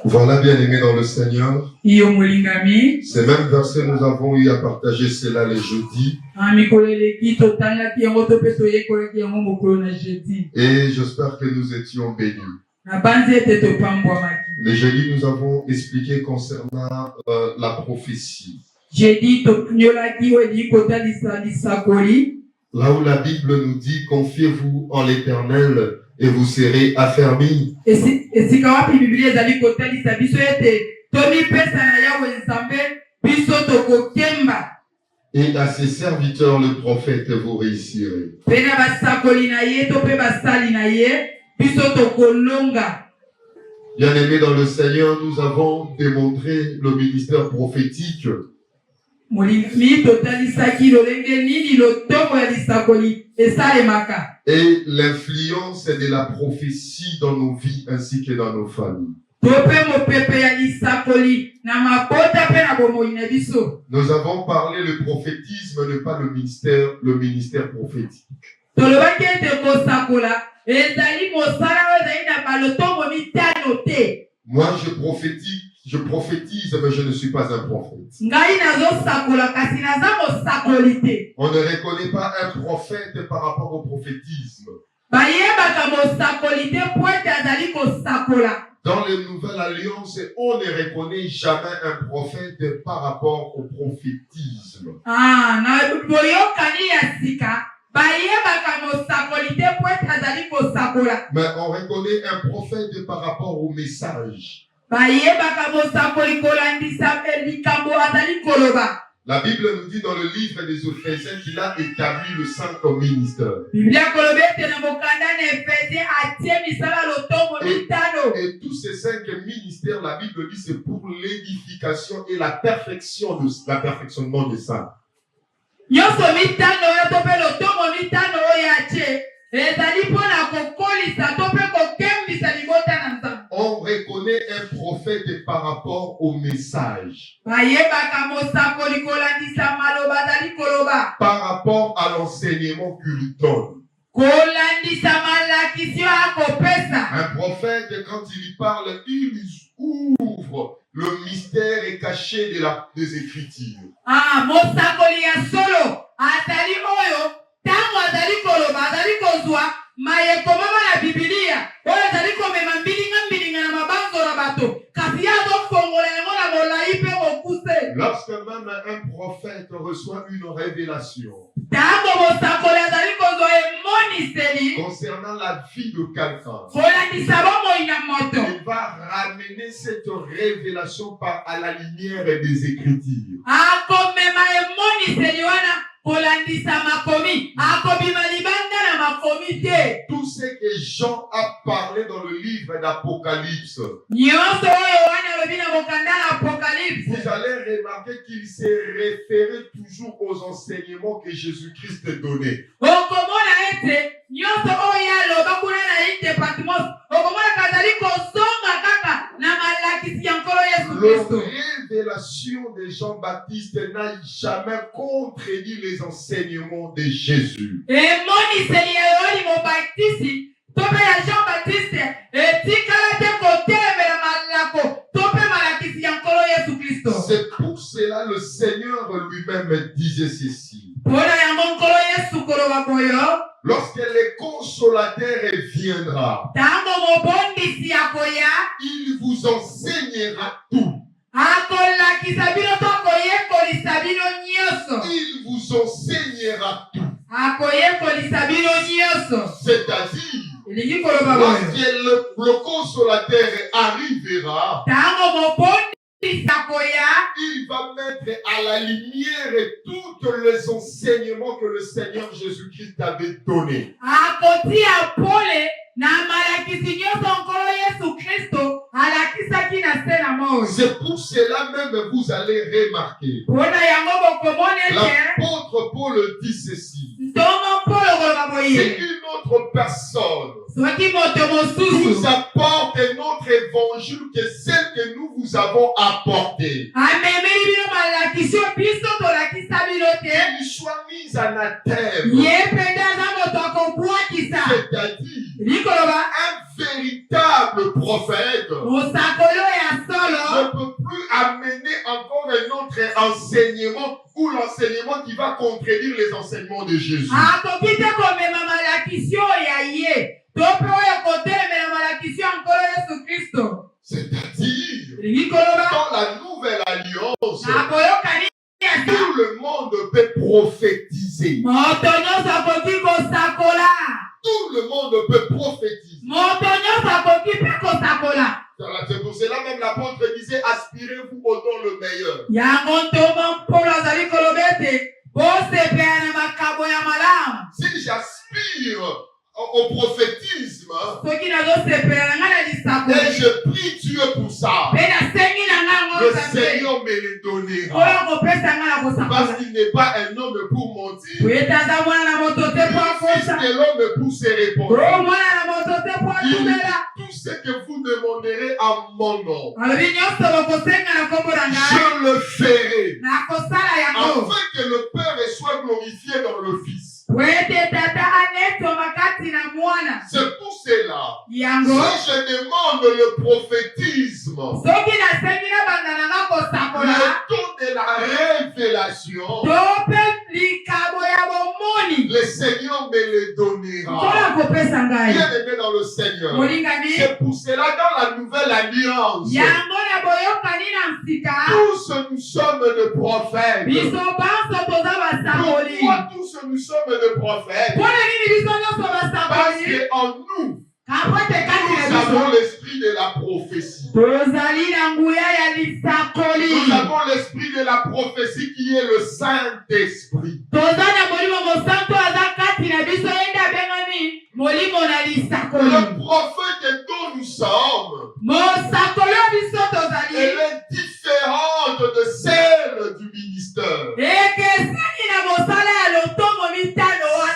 Voilà, bien-aimés dans le Seigneur. Ces mêmes versets, nous avons eu à partager cela les jeudis. Et j'espère que nous étions bénis. Les jeudis, nous avons expliqué concernant la prophétie. Là où la Bible nous dit, confiez-vous en l'Éternel et vous serez affermis. Et à ses serviteurs, le prophète, vous réussirez. Bien-aimés dans le Seigneur, nous avons démontré le ministère prophétique. Et l'influence de la prophétie dans nos vies ainsi que dans nos familles. Nous avons parlé le prophétisme n'est pas le ministère prophétique. Moi je prophétise, mais je ne suis pas un prophète. On ne reconnaît pas un prophète par rapport au prophétisme. Dans les nouvelles alliances, on ne reconnaît jamais un prophète par rapport au prophétisme. Mais on reconnaît un prophète par rapport au message. La Bible nous dit dans le livre des Éphésiens qu'il a établi le saint ministère. Et tous ces 5 ministères, la Bible dit c'est pour l'édification et la perfectionnement des saints. On reconnaît un prophète par rapport au message. Par rapport à l'enseignement qu'il donne. Un prophète, quand il parle, il ouvre le mystère caché des Écritures. Lorsque même un prophète reçoit une révélation concernant la vie de quelqu'un, il va ramener cette révélation à la lumière des Écritures. Tout ce que Jean a parlé dans le livre d'Apocalypse, vous allez remarquer qu'il s'est référé toujours aux enseignements que Jésus-Christ donnait. La révélation de Jean-Baptiste n'a jamais contredit les enseignements de Jésus. C'est pour cela le Seigneur lui-même disait ceci. Lorsque le consolateur viendra, il vous enseignera tout. Il vous enseignera tout. C'est-à-dire, lorsque le consolateur arrivera, il va mettre à la lumière tous les enseignements que le Seigneur Jésus-Christ avait donnés. C'est pour cela même vous allez remarquer. L'apôtre Paul dit ceci. C'est une autre personne nous apporte notre évangile que celle que nous vous avons apportée. Qu'elle soit mise en anathème. C'est-à-dire un véritable prophète enseignement ou l'enseignement qui va contredire les enseignements de Jésus. C'est-à-dire, dans la nouvelle alliance, tout le monde peut prophétiser. Tout le monde peut prophétiser. C'est pour cela même l'apôtre disait, aspirez-vous au don le meilleur. Si j'aspire au prophétisme et je prie Dieu pour ça, le Seigneur me le donnera. Parce qu'il n'est pas un homme pour mentir, ni fils de l'homme pour se répondre. Il dit, tout ce que vous demanderez en mon nom, je le ferai, afin que le Père soit glorifié dans le Fils. C'est pour cela, si je demande le prophétisme, le don de la révélation, le Seigneur me le donnera. Bien aimé dans le Seigneur. C'est pour cela, dans la nouvelle alliance, tous nous sommes de prophètes. Pourquoi tous nous sommes de prophètes? Parce qu'en nous, nous avons l'esprit de la prophétie. Nous avons l'esprit de la prophétie qui est le Saint-Esprit. Le prophète dont nous sommes, elle est différente de celle du ministère.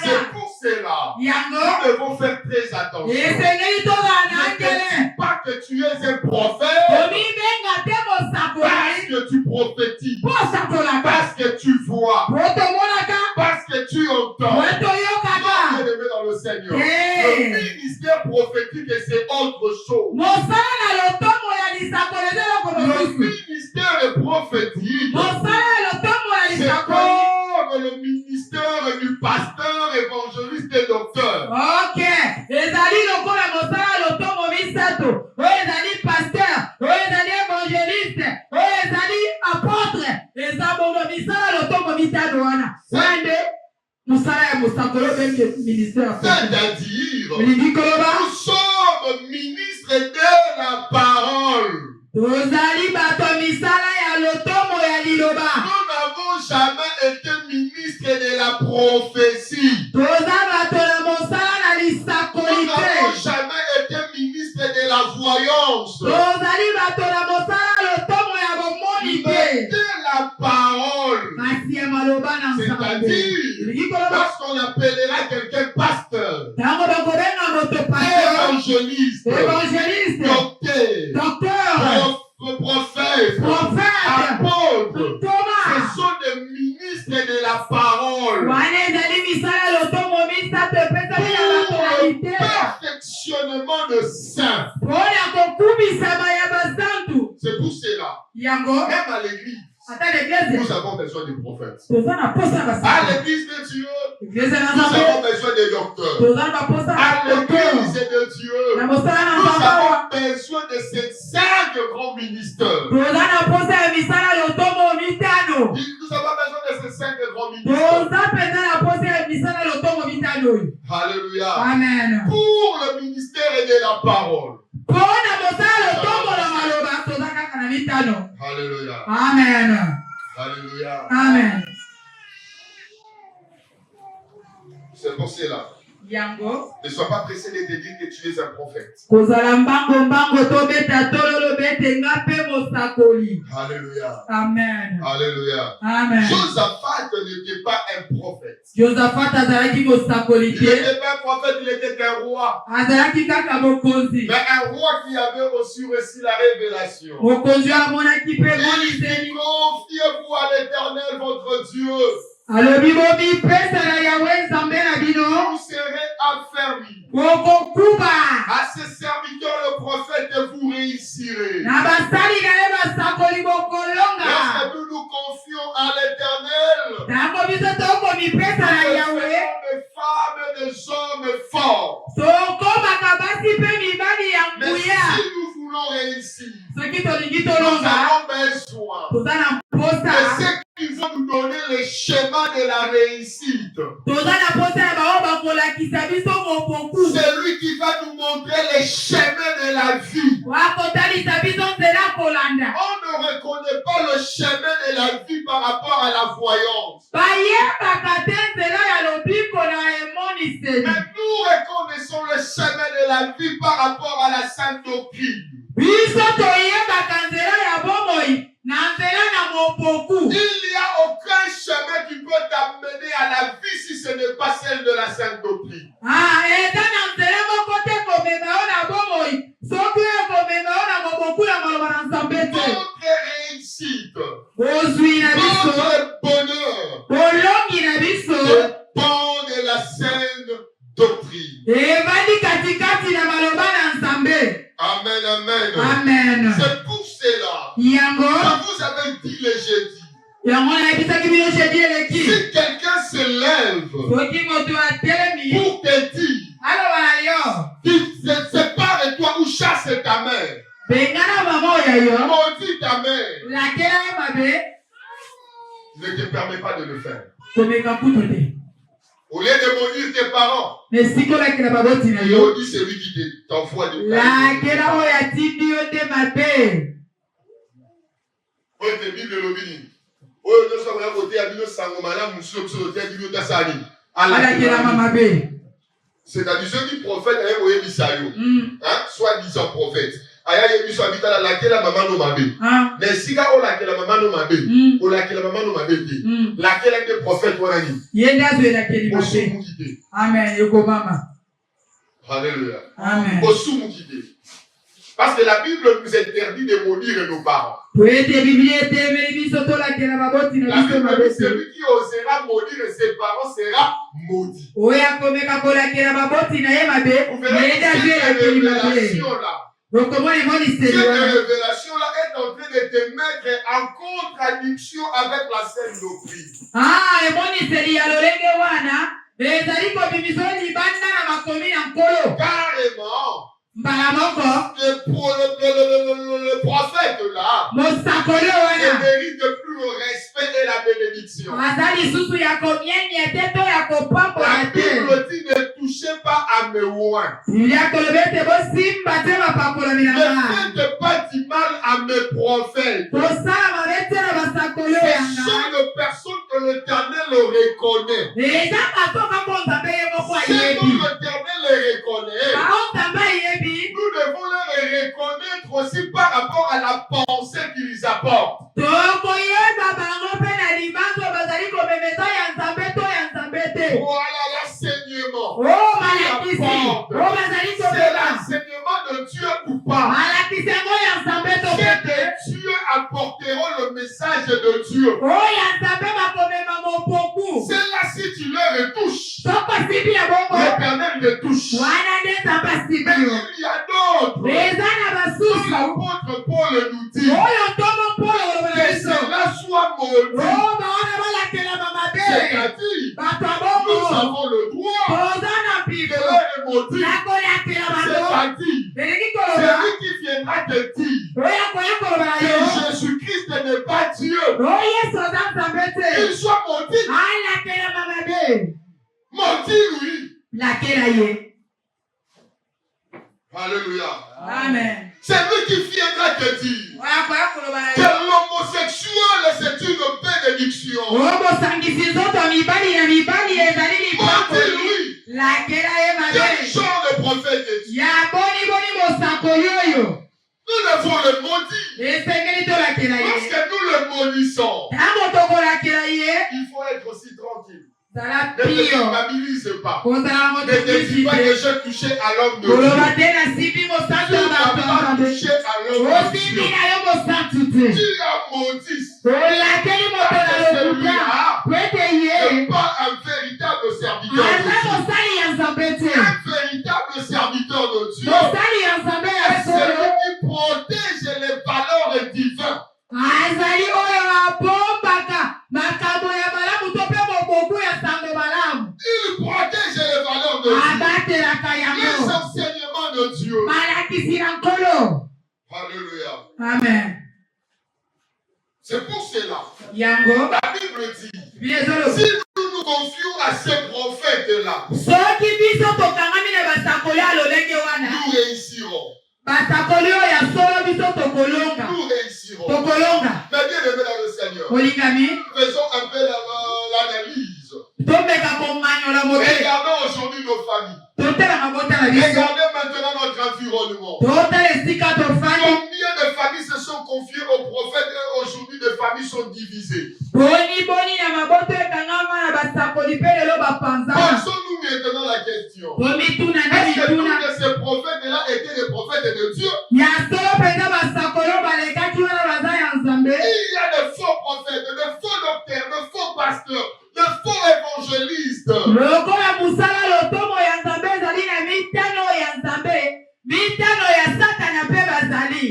C'est pour cela nous devons faire très attention. Ne dis pas que tu es un prophète parce que tu prophétises, parce que tu vois, parce que tu entends. Bien aimé dans le Seigneur, le ministère prophétique, c'est autre chose. Le ministère prophétique, c'est comme le ministère du pasteur, évangéliste et docteur. Ok. C'est-à-dire, nous sommes ministres de la parole. Nous n'avons jamais été ministres de la prophétie. Nous n'avons jamais été ministres de la voyance. Mais de la parole. C'est-à-dire, lorsqu'on appellera quelqu'un pasteur, évangéliste, docteur, prophète, apôtre, ce sont des ministres de la parole. Pour le perfectionnement de saints. C'est pour cela, même à l'église, nous avons besoin de prophètes. À l'église de Dieu, nous avons besoin de docteurs. À l'église de Dieu, nous avons besoin de ces 5 grands ministères. Nous avons besoin de ces 5 grands ministères. Alléluia. Amen. Pour le ministère de la parole. Alléluia. Amen. Alléluia. Amen. C'est pour cela. Ne sois pas pressé de te dire que tu es un prophète. Alléluia. Amen. Alléluia. Amen. Josaphat n'était pas un prophète. Il n'était pas un prophète, il était un roi. Mais un roi qui avait reçu aussi la révélation. Il dit, confiez-vous à l'Éternel votre Dieu. Vous serez affermis. À ses serviteurs, le prophète, vous réussirez. Lorsque nous nous confions nous avons besoin de ceux qui vont nous donner le chemin de la réussite. Celui qui va nous montrer les chemins de la vie. On ne reconnaît pas le chemin de la vie par rapport à la voyance. Mais nous reconnaissons le chemin de la vie par rapport à la sainte doctrine. Il n'y a aucun chemin qui peut t'amener à la vie si ce n'est pas celle de la sainte doctrine. Notre réussite, notre bonheur dépend de la sainte doctrine. Amen, amen. Amen. C'est pour cela que vous avez dit le jeudi. Si quelqu'un se lève pour te dire, sépare toi ou chasse ta mère, maudit ta mère, ne te permets pas de le faire. Au lieu de maudire tes parents, il maudit celui qui t'envoie de c'est-à-dire ceux qui prophètent, soi-disant prophète. Mais si la laquelle est prophète alléluia. Amen. Parce que la Bible nous interdit de maudire nos parents. La Bible dit celui qui osera maudire ses parents sera maudit. Vous verrez cette révélation-là. Cette révélation-là est en train de te mettre en contradiction avec la sainte doctrine. Carrément. Le prophète là ne mérite plus le respect et la bénédiction. La Bible dit ne touchez pas à mes oins. Ne faites pas du mal à mes prophètes. Ce sont les personnes que l'Éternel reconnaît. Si l'Éternel les reconnaît, nous devons les reconnaître aussi par rapport à la pensée qu'ils apportent. Voilà l'enseignement. C'est l'enseignement de Dieu ou pas. C'est que Dieu apporteront le message de Dieu. C'est là si tu le retouches. L'Éternel te touche. Mais il y a d'autres. L'apôtre Paul nous dit que cela soit maudit. C'est-à-dire, nous avons le droit de les maudire. C'est-à-dire, celui qui viendra te dire que Jésus-Christ n'est pas Dieu, qu'il soit maudit. Maudit, oui. Alléluia. Amen. C'est lui qui viendra te dire que l'homosexuel c'est une bénédiction. Maudit, lui. Quel genre de prophète est-il? Nous devons le maudire. Lorsque nous le maudissons, il faut être aussi tranquille. Ne te culpabilise pas. Ne te dis pas que j'ai touché à l'homme de Dieu. Tu n'as pas touché à l'homme de Dieu. Tu as maudit. Celui-là n'est pas un véritable serviteur de Dieu. Un véritable serviteur de Dieu est celui qui protège les valeurs divines. Il protège les valeurs de Dieu. Les enseignements de Dieu. Alléluia. Amen. C'est pour cela. Yango. La Bible dit, si nous nous confions à ces prophètes-là, nous réussirons. Nous réussiront. Mais bien aimé dans le Seigneur, faisons un peu l'analyse. Regardons aujourd'hui nos familles. Regardez maintenant notre environnement. Combien de familles se sont confiées aux prophètes et aujourd'hui des familles sont divisées? Posons-nous maintenant la question. Est-ce que tous ces prophètes-là étaient des prophètes de Dieu? Il y a de faux prophètes, de faux docteurs, de faux pasteurs, de faux évangélistes.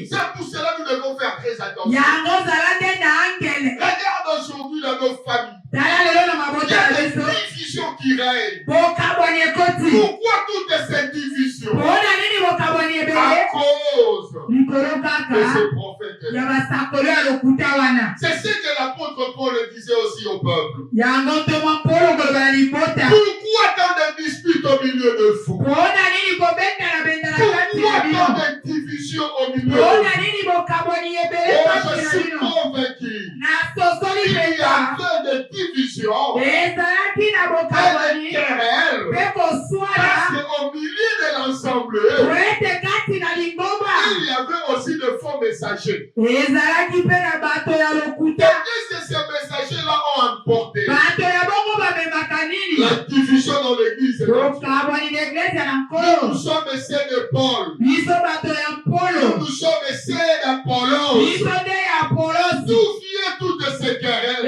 C'est pour cela que nous devons faire très attention. Regarde aujourd'hui dans nos familles. Il y a des divisions qui règnent. Pourquoi toutes ces divisions? À cause de ces prophètes. C'est ce que l'apôtre Paul disait aussi au peuple. Pourquoi tant de disputes au milieu de vous? Pourquoi tant de divisions au milieu de vous? Je suis convaincu qu'il y avait des divisions et des querelles parce qu'au milieu de l'ensemble, il y avait aussi de faux messagers. Et qu'est-ce que ces messagers-là ont apporté? La division dans l'église. Nous sommes essais de Paul. Nous sommes essais d'Apollos. D'où vient toutes ces querelles?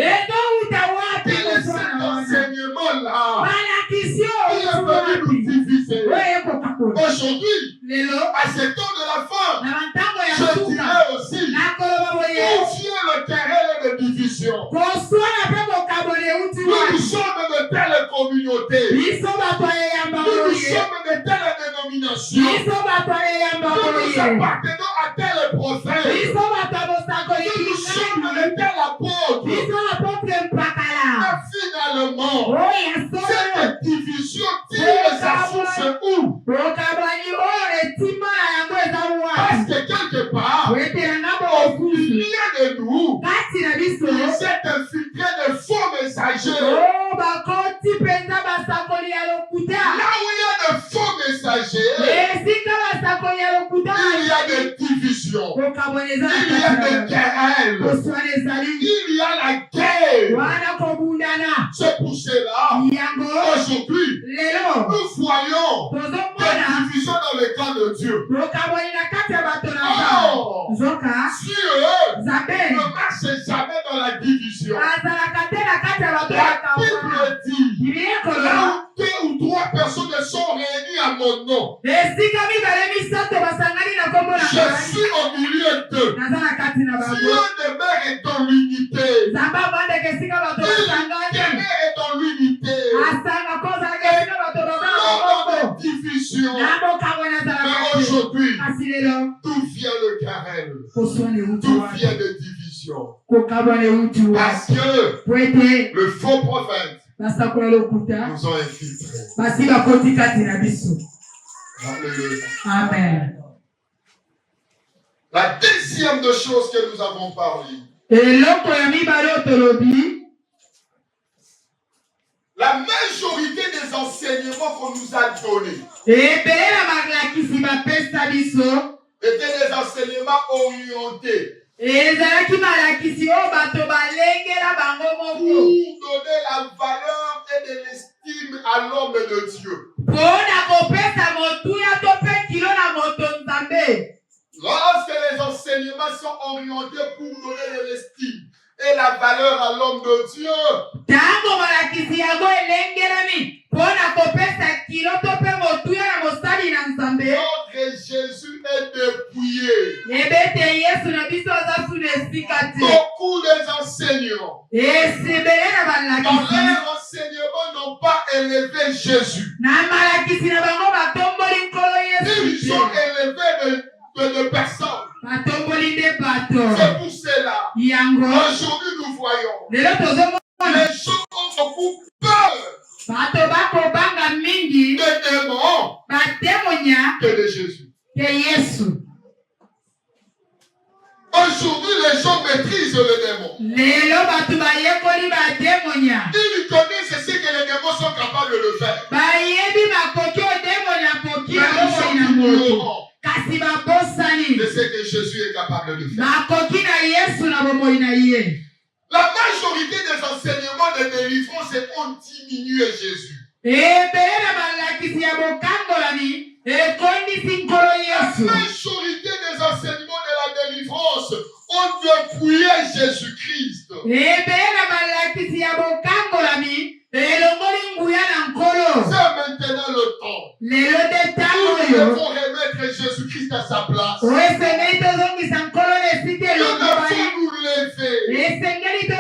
Quel est cet enseignement-là qui est venu nous diviser? Aujourd'hui, à ce temps de la fin, je dirais aussi, d'où vient le querelle et la division? Nous sommes de telle communauté. Nous sommes de telle dénomination. Nous appartenons à tel prophète. Nous sommes de tel apôtre. Mais finalement, cette division tire sa source où? Parce que quelque part, au milieu de nous, il s'est infiltré de faux messagers. Là où il y a de faux messagers, il y a des divisions, il y a des querelles, il y a la guerre. C'est pour cela, aujourd'hui, nous voyons des divisions dans le camp de Dieu. Oh, Dieu ne marche jamais dans la division. La Bible dit, là où 2 ou 3 personnes sont réunies à mon nom, je suis au milieu d'eux. Dieu demeure dans l'unité. Dieu demeure dans l'unité. Dans division. Mais aujourd'hui, tout vient de querelle. Tout vient de division. Parce que le faux prophète nous ont infiltrés. Alléluia. Amen. La deuxième de choses que nous avons parlé. La majorité des enseignements qu'on nous a donnés étaient des enseignements orientés pour donner la valeur et de l'estime à l'homme de Dieu. Lorsque les enseignements sont orientés pour donner de l'estime et la valeur à l'homme de Dieu, notre Jésus est dépouillé. Beaucoup des enseignants dans leur enseignement n'ont pas élevé Jésus. Ils ont élevé de personnes. C'est pour cela. Aujourd'hui, nous voyons. Les gens ont beaucoup peur. De démons que de Jésus. Aujourd'hui, les gens maîtrisent le démon. Ils connaissent ce que les démons sont capables de le faire. Mais ils sont ignorants de ce que Jésus est capable de faire. La majorité des enseignements de délivrance ont diminué Jésus. La majorité des enseignements de la délivrance ont dépouillé Jésus-Christ. C'est maintenant le temps. Nous devons remettre Jésus-Christ à sa place. Nous devons nous lever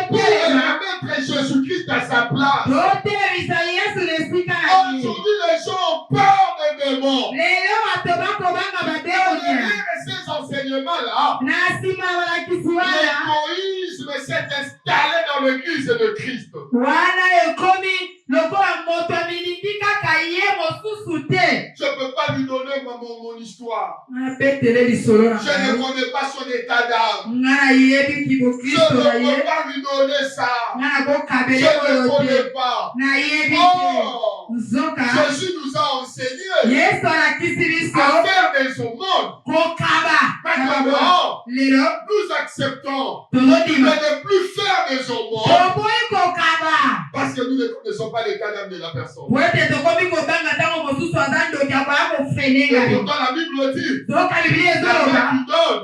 pour remettre Jésus-Christ à sa place. Aujourd'hui, les gens ont peur des démons. Ces enseignements-là, l'égoïsme s'est installé dans l'église de Christ. Je ne peux pas lui donner mon histoire. Je ne connais pas son état d'âme. Je ne peux pas lui donner ça. Je ne connais pas. Oh, Jésus nous a enseigné à faire des aumônes. Maintenant, nous acceptons de ne plus faire des aumônes parce que nous ne connaissons pas l'état d'âme de la personne. Et pourtant la Bible dit, la main qui donne,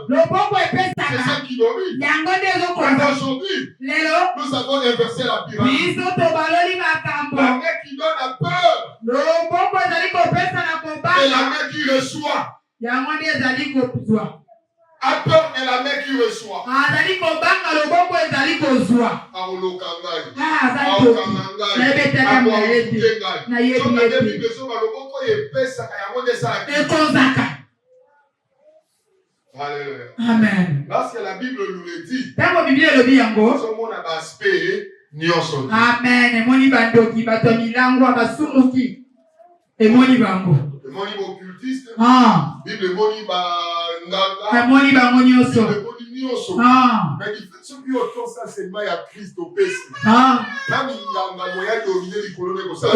c'est celle qui domine. Et aujourd'hui, nous avons inversé la pyramide. La main qui donne a peur. Et la main qui reçoit a peur de la main qui reçoit. Amen. Lorsque la Bible nous le dit, nous avons un aspect nyonso. Amen. Emoni occultiste. Bible emoni nganga. Emoni nyonso. Mais il fait ce qui autour ça c'est mal à Christ au péché. Même nganga moya dominer les colonnes comme ça.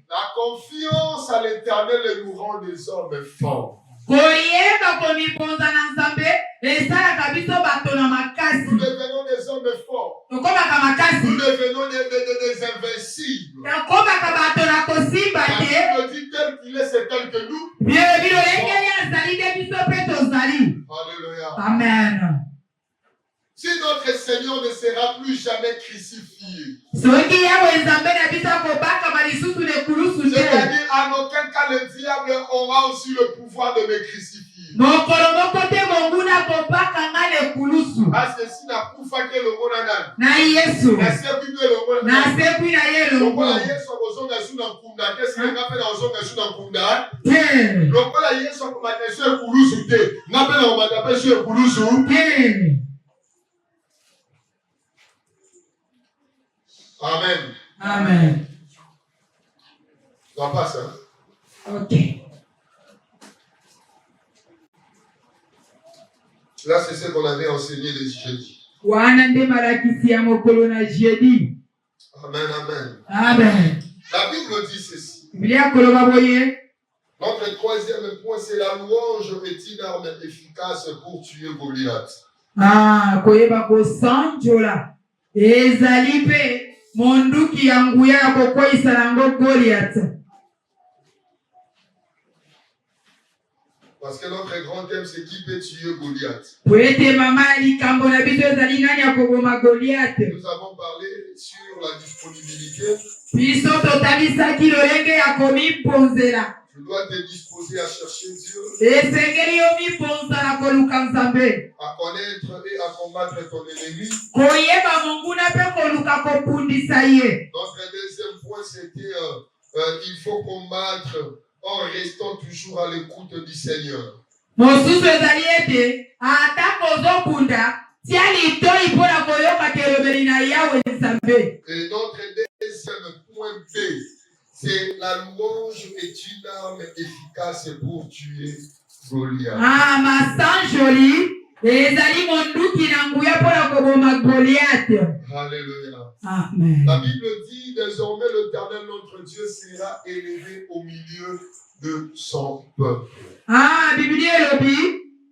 La confiance à l'Éternel nous rend des hommes forts. Nous devenons des hommes forts. Nous devenons des invincibles. La Bible dit tel qu'il est, c'est tel que nous. Alléluia. Amen. Si notre Seigneur ne sera plus jamais crucifié, c'est-à-dire en aucun cas le diable aura aussi le pouvoir de me crucifier. Parce que si la poufa que le monana, na Yesu, na sepi le monana, na sepi na yelo, lokola Yesu kozonga su na nkunda, qu'est-ce que ngapela ozonga su na nkunda? Lokola Yesu komata su ekulusu te, ngapela komata pe su ekulusu. Amen. Amen. On passe. Ok. Là, c'est ce qu'on avait enseigné les jeudis. Amen, amen. Amen. La Bible dit ceci. Notre troisième point, c'est la louange est une arme efficace pour tuer Goliath. Koyeba ko sanjola. Ezalipe. Monduki yanguya kwa isalango Goliath. Parce que notre grand thème c'est qui peut tuer Goliath. Nous avons parlé sur la disponibilité. Tu dois te disposer à chercher Dieu, à connaître et à combattre ton ennemi. Notre deuxième point, c'était il faut combattre en restant toujours à l'écoute du Seigneur. mosusu ezali ete ata kozokunda tia litoi mpona koyoka kelobeli na Yawe Nzambe. Et notre deuxième point B, c'est la louange est une arme efficace pour tuer Goliath. Ah, ma joli. Ezali monduki na nguya mpona koboma Goliath. Alléluia. Amen. La Bible dit désormais l'Éternel notre Dieu sera élevé au milieu de son peuple. Ah, Bible elobi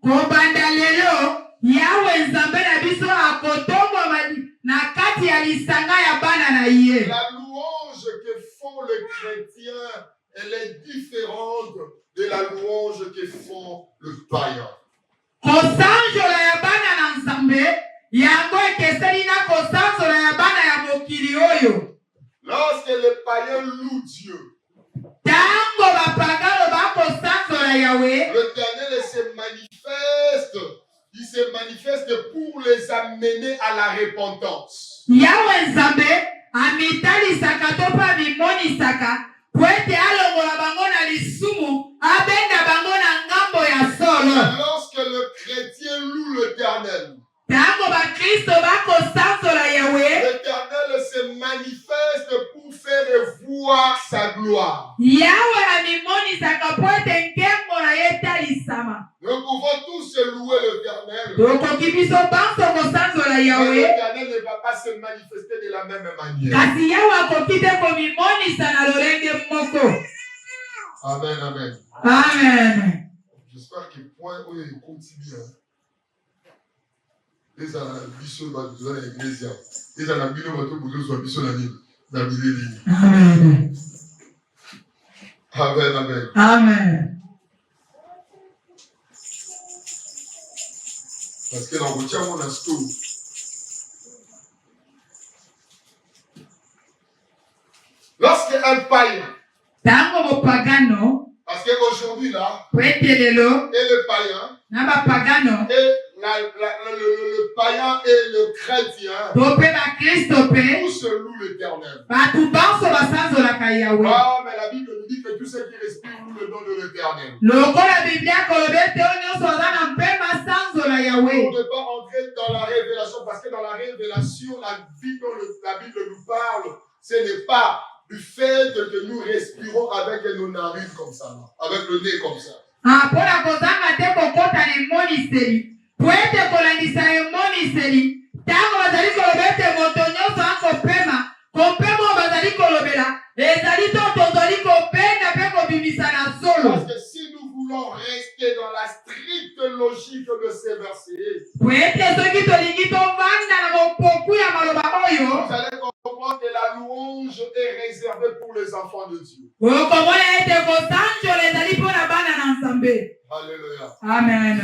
kobanda lelo Yawe Nzambe na biso akotomba na kati ya lisanga ya bana na ye. La louange que font les chrétiens, elle est différente de la louange que font le païen. Kosanjola ya bana na Nzambe yango ekeseli na kosanjola ya bana ya mokili oyo. Lorsque les païens louent Dieu, tango bapagano bakosanjola Yawe, l'Éternel se manifeste. Il se manifeste pour les amener à la repentance. Yawe Nzambe amitalisaka to pa bimonisaka po ete alongola bango na lisumu abenda bango na ngambo ya solo. Lorsque le chrétien loue l'Éternel, tango bakristo bakosanzola Yawe, l'Éternel se manifeste pour faire voir sa gloire. Yawe amimonisaka po ete nkembo na ye etalisama. Nous pouvons tous louer l'Éternel. Tokoki biso banso kosanzola Yawe, L'Éternel ne va pas se manifester de la même manière. kasi Yawe akoki te komimonisa na lolenge moko. Amen, amen. Amen. J'espère que point où il continue. Les ambitions de l'Église. Les ambitions de l'Église. Amen. Amen, amen. Amen. Parce que dans le tien, on a tout. Lorsqu'un païen, tango mopagano, parce qu'aujourd'hui là, kwetelelo et le païen, na bapagano, et le païen et le chrétien, tope bakristo pe tous louent l'Éternel. batu banso basanzolaka Yawe. Ah, mais la Bible nous dit que tous ceux qui respirent louent le nom de l'Éternel. Lokola Biblia kolobi ete oyo nyonso baza na mpema sanzola On Yawe. ne peut pas entrer dans la révélation parce que dans la révélation, la vie dont la Bible nous parle, ce n'est pas du fait que nous respirons avec nos narines comme ça, avec le nez comme ça. Mpona kozanga te kokota na emoniseli po ete kolandisa emoniseli ntango bazali koloba ete moto nyonso akopema kopema oyo bazali kolobela ezali to tozali kopenda mpe kobimisa na solo. Parce que si nous voulons rester dans la stricte logique de ces versets, po ete soki tolingi tovanda na mopoku ya maloba oyo, vous allez comprendre que la louange est réservée pour les enfants de Dieu. okomona ete kosanjola ezali mpona bana na Nzambe. Alléluia. Amen.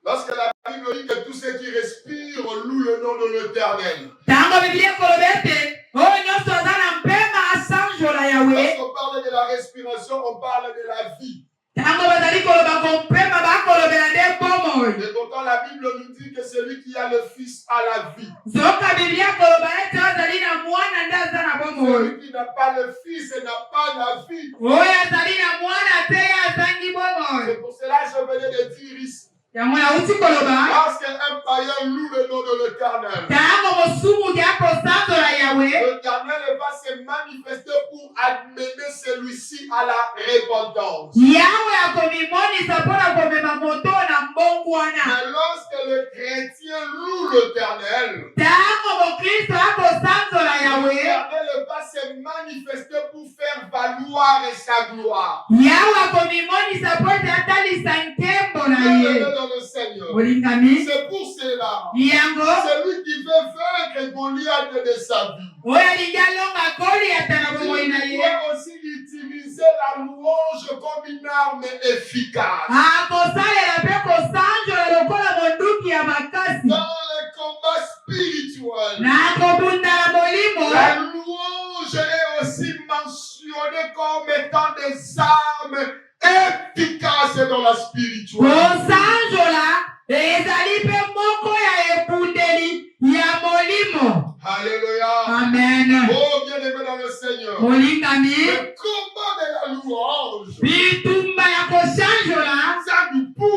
Lorsque la Bible dit que tous ceux qui respirent louent le nom de l'Éternel. Tango Biblia koloba ete oyo nyonso aza na mpema asanjola Yawe. Lorsqu'on parle de la respiration, on parle de la vie. Tango bazali koloba kompema bakolobela nde bomoi. Et pourtant la Bible nous dit que celui qui a le Fils a la vie. Zoka Biblia koloba ete azali na mwana nde aza na bomoi. Celui qui n'a pas le Fils n'a pas la vie. Oyo azali na mwana te ye azangi bomoi. C'est pour cela que je venais de dire ici. Yango nauti koloba Lorsqu'un païen loue le nom de l'Éternel, tango mosumu ya kosanzola Yawe, l'Éternel va se manifester pour amener celui-ci à la repentance. Yawe akomimonisa mpona komema moto na mbongwana. Mais lorsque le chrétien loue l'Éternel, tango mokristo akosanzola Yawe, l'Éternel va se manifester pour faire valoir sa gloire. Yawe akomimonisa po ete atalisa nkembo na ye. Le Seigneur. Olingami C'est pour cela. yango Celui qui veut vaincre Goliath de sa vie, oyo alingi alonga Goliath na bomoi na ye, doit aussi utiliser la louange comme une arme efficace. akosalela mpe kosanjola lokola monduki ya makasi Dans les combats spirituels, na kobundala molimo. la louange est aussi mentionnée comme étant des armes efficaces dans la spirituelle. Kosanjola ezali mpe moko ya ebundeli ya molimo. Alléluia. Amen. Oh, bien-aimé dans le Seigneur. Olingami Le combat de la louange, bitumba ya kosanjola ça nous pousse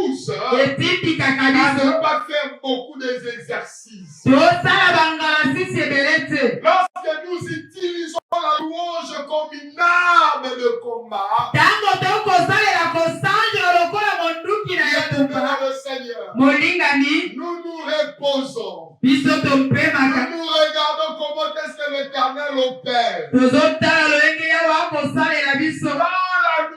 nous nous reposons. Nous regardons comment est-ce que l'Éternel opère. Dans la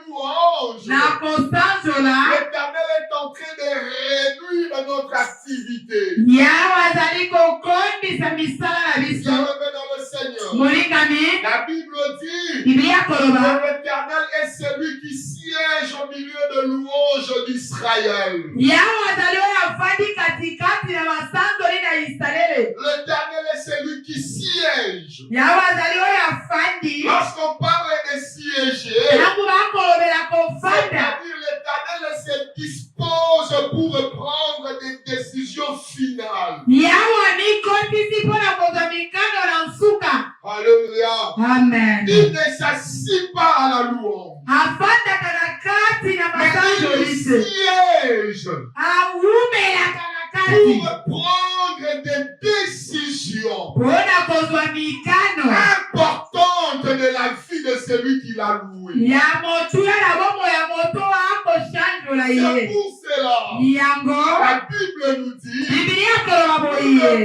louange, l'Éternel est en train de réduire notre activité. Bien-aimé dans le Seigneur, la Bible dit que l'Éternel est celui qui siège au milieu de louanges d'Israël. L'Éternel est celui qui siège. Lorsqu'on parle de siéger, c'est-à-dire l'Éternel se dispose pour prendre des décisions finales. Alléluia. Amen. Il ne s'assit pas à la louange. Mais il siège pour prendre des décisions importantes de la vie de celui qui l'a loué. C'est pour cela la Bible nous dit nous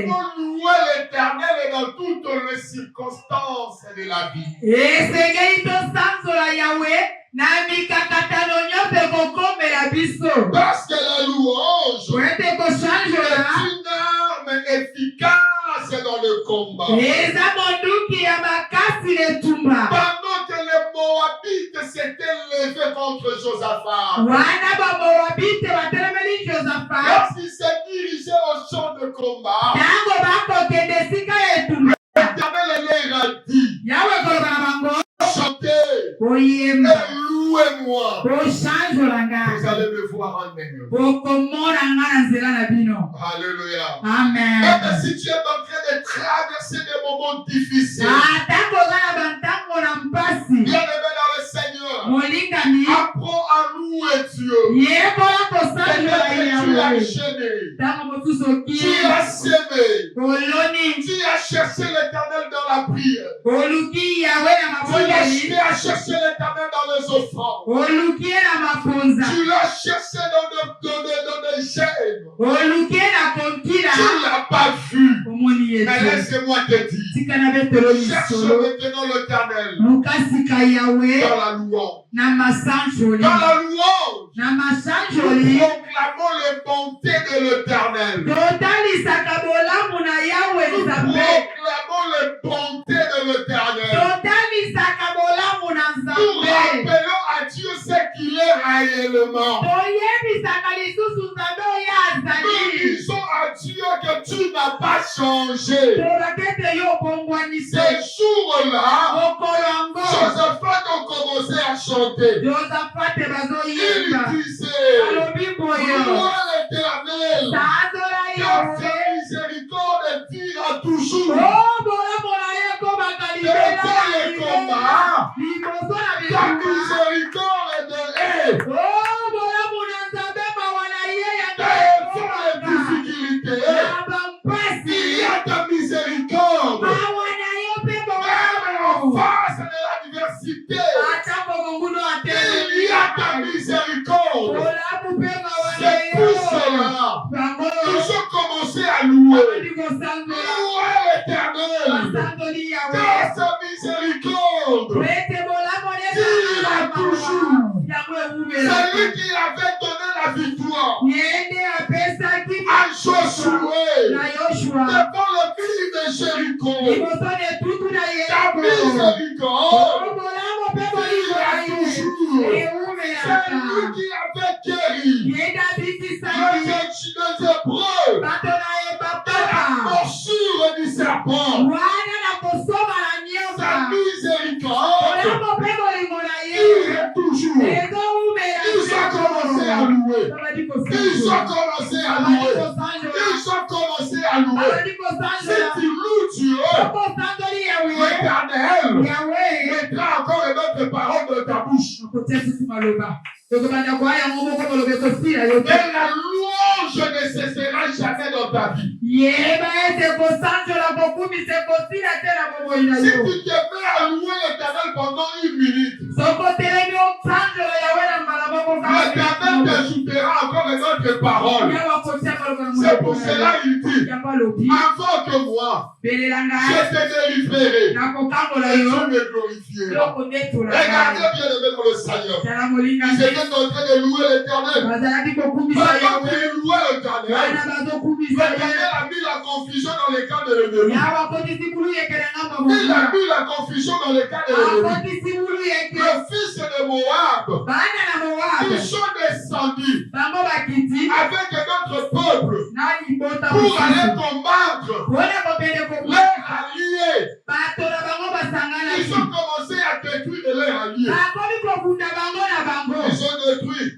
devons louer l'Éternel dans toutes les circonstances de la vie. Parce que la louange est une arme efficace dans le combat. Pendant que les Moabites s'étaient levés contre Josaphat, lorsqu'ils se dirigeaient au champ de combat, l'Éternel leur a dit: chantez et louez-moi. Vous allez me voir en meilleur. Alléluia. Amen. Et si tu es en train de traverser des moments difficiles, bien-aimé dans le Seigneur, apprends à louer Dieu. Tu as gêné, tu as sémé, tu as cherché l'Éternel dans la prière, tu as cherché l'Éternel dans les offrandes, tu l'as cherché dans des chaînes, tu ne l'as pas vu. Mais laisse-moi te dire, cherche maintenant l'Éternel dans la louange. Dans la louange, proclamons les bontés de l'Éternel. Proclamons les bontés de l'Éternel. Nous rappelons à Dieu ce qu'il est réellement. Nous disons à Dieu que tu n'as pas changé. Ces jours-là, Josaphat a commencé à chanter. Il disait: gloire à l'Éternel, car sa miséricorde dira toujours. Devant les combats, ta miséricorde est. Devant les difficultés, il y a ta miséricorde. Même en face de l'adversité, il y a ta miséricorde. C'est pour cela nous avons commencé à louer. Louer l'Éternel, car sa miséricorde dira toujours. C'est lui qui avait donné la victoire à Josué devant le pays de Jéricho. Ta miséricorde dira toujours. C'est lui qui avait guéri les Hébreux de la morsure du serpent. Sa miséricorde dira toujours. Ils ont commencé à louer. Ils ont commencé à louer. Ils ont commencé à louer. Si tu loues Dieu, l'Éternel mettra encore une autre parole dans ta bouche. Et la louange ne cessera jamais dans ta vie. Si tu te mets à louer l'Éternel pendant 1 minute, l'Éternel t'ajoutera encore une autre parole. C'est pour cela qu'il dit, avant que moi, je t'ai délivré, et tu me glorifieras. Regardez bien aimé dans le Seigneur. Ils étaient en train de louer l'Éternel. Pendant qu'ils louaient l'Éternel, l'Éternel a mis la confusion dans les camps de l'ennemi. Il a mis la confusion dans les camps de l'ennemi. Le fils de Moab, ils sont descendus avec notre peuple pour aller combattre leurs alliés. Ils ont commencé à détruire leurs alliés. Ils ont détruit.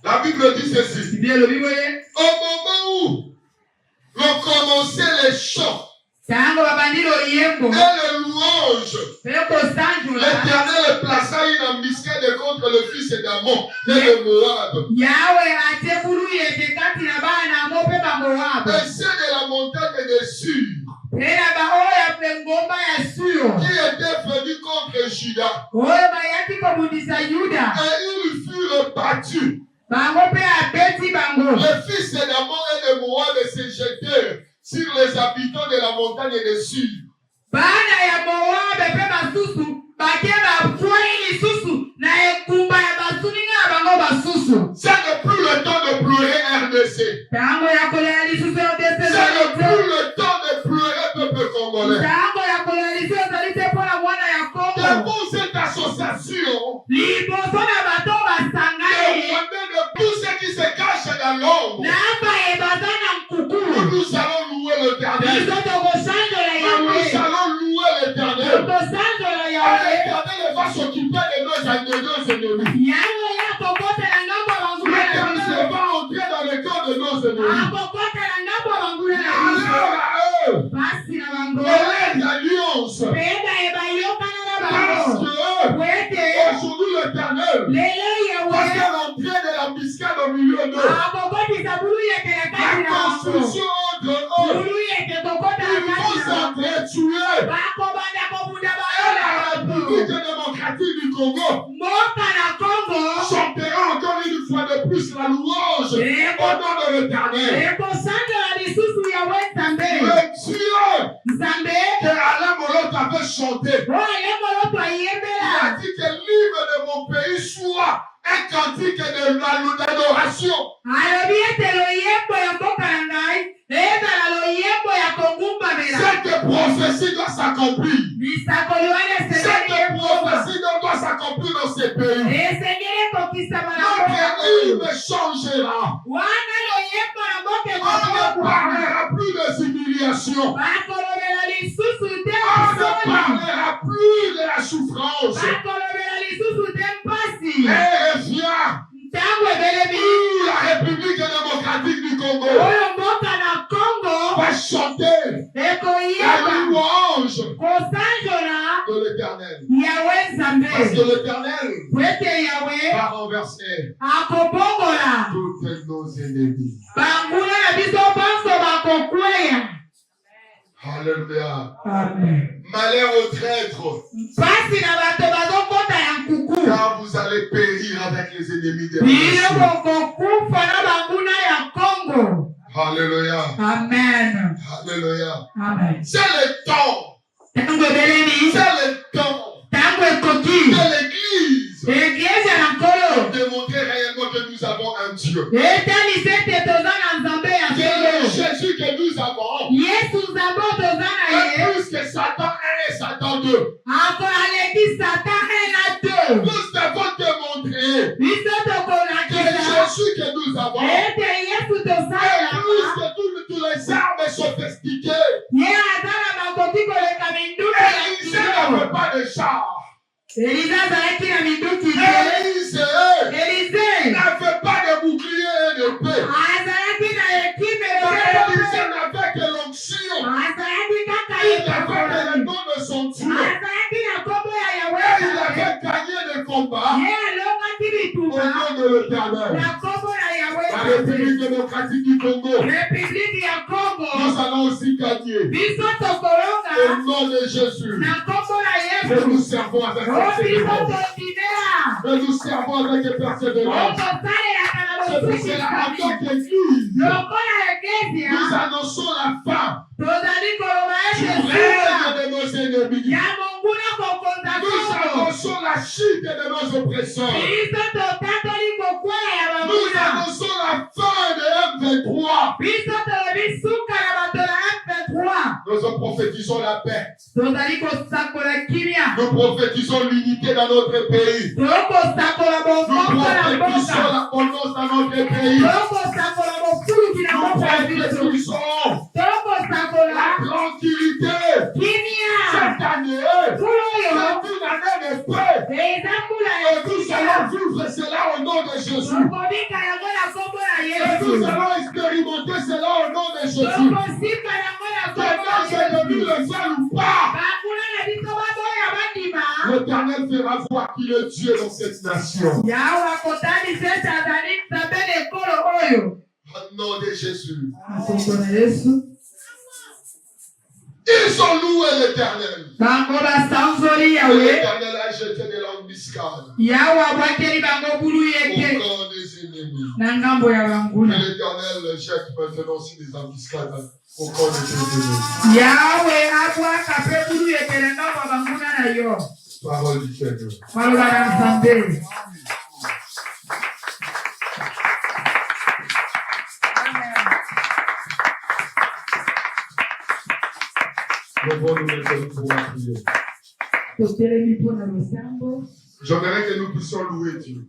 La Bible dit ceci. Au moment où l'on commençait les chants et les louanges, l'Éternel plaça une embuscade contre le fils d'Ammon et de Moab. Et ceux de la montagne de Sur qui étaient venus contre Juda. Et ils furent battus. Les fils d'Ammon et de Moab se jetèrent sur les habitants de la montagne de Sur. Ça n'est plus le temps de pleurer RDC. Ça n'est plus le temps de pleurer peuple congolais. Devant cette association, de tous ceux qui se cachent dans l'ombre, nous allons louer l'Éternel. Nous allons louer l'Éternel. L'Éternel va s'occuper de nos ennemis. L'Éternel va entrer dans le corps de nos ennemis. Alors à eux, de l'alliance. Parce que aujourd'hui l'Éternel va faire entrer de la biscade au milieu d'eux. La construction entre eux. Ils vont s'entretuer. La République démocratique du Congo chantera encore une fois de plus la louange au nom de l'Éternel. Le Dieu que Alain Molotte avait chanté, il a dit que l'hymne de mon pays soit un cantique d'adoration. Cette prophétie doit s'accomplir. Cette prophétie doit s'accomplir dans ce pays. Notre hymne changera. On ne parlera plus de humiliation. On ne parlera plus de la souffrance. Et revient la République démocratique du Congo va chanter la louange de l'Éternel. Parce que l'Éternel va renverser tous nos ennemis. Alléluia. Malheur aux traîtres. Car vous allez périr avec les ennemis de la. Alléluia. Amen. Alléluia. Amen. C'est le temps. C'est le temps de l'Église pour démontrer réellement que nous avons un Dieu. Jésus que nous avons est plus que Satan 1 et Satan 2. Nous devons démontrer que Jésus que nous avons est plus que tous les armes sophistiquées. Élisée n'avait pas de char. Élisée n'avait pas de bouclier et de paix. Élisée n'avait que l'onction. Il avait le nom de son Dieu. Et il avait gagné le combat au nom de l'Éternel. La République démocratique du Congo. Nous allons aussi gagner. Au nom de Jésus. Et nous servons avec persévérance. Et nous servons avec persévérance. C'est la en tant qu'Église. Nous annonçons la fin du règne de nos ennemis. Nous annonçons la chute de nos oppresseurs. Nous annonçons la fin de M23. Nous prophétisons la paix. Nous prophétisons l'unité dans notre pays. Nous prophétisons l'abondance dans notre pays. Nous prophétisons la tranquillité. Cette année, c'est une année de paix. Et nous allons vivre cela au nom de Jésus. Et nous allons expérimenter cela au nom de Jésus. Que nos ennemis le veulent ou pas, l'Éternel fera voir qu'il est Dieu dans cette nation. Au nom de Jésus. Ils ont loué l'Éternel. L'Éternel a jeté des embuscades au camp des ennemis. Que l'Éternel jette maintenant aussi des embuscades au camp des ennemis. Parole du Seigneur. J'aimerais que nous puissions louer Dieu.